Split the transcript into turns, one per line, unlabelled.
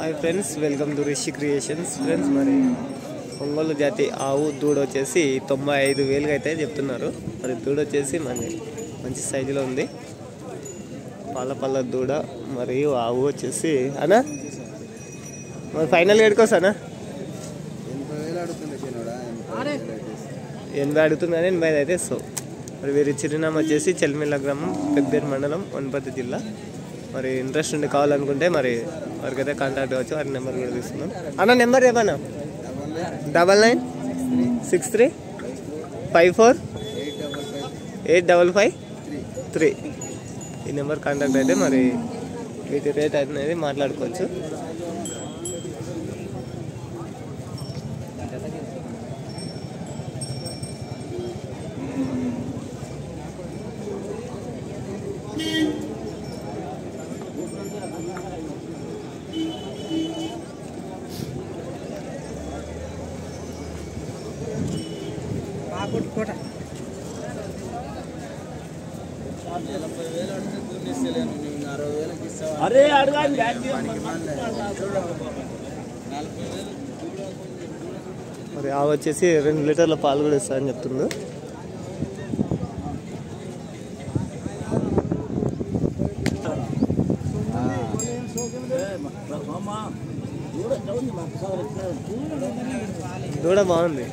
Hi friends, welcome to Rishi creations. Friends, మరి ఒంగోలు జాతి ఆవు దూడ వచ్చేసి 95,000 అయితే చెప్తున్నారు. మరి దూడ వచ్చేసి మంచి సైజులో ఉంది. పాల దూడ మరియు ఆవు వచ్చేసి అన్నా మరి ఫైనల్ ఎడుకోసానా 80 అడుగుతుంది. 85 అయితే ఇస్తావు. మరి వీరి చిరునామా వచ్చేసి చెల్మిల్ల గ్రామం, పెద్దేరు మండలం, వనపర్తి జిల్లా. మరి ఇంట్రెస్ట్ ఉండి కావాలనుకుంటే మరి వారికైతే కాంటాక్ట్ అవ్వచ్చు. వారి నెంబర్ కూడా తీసుకున్నాం. అన్న నెంబర్ చెప్పనా? 9963548553 ఈ నెంబర్ కాంటాక్ట్ అయితే మరి వీటి రేట్ అనేది మాట్లాడుకోవచ్చు.
అరే అడగా
మరి ఆవు వచ్చేసి 2 లీటర్ల పాలు కూడా ఇస్తా అని చెప్తుంది. దూడ బాగుంది.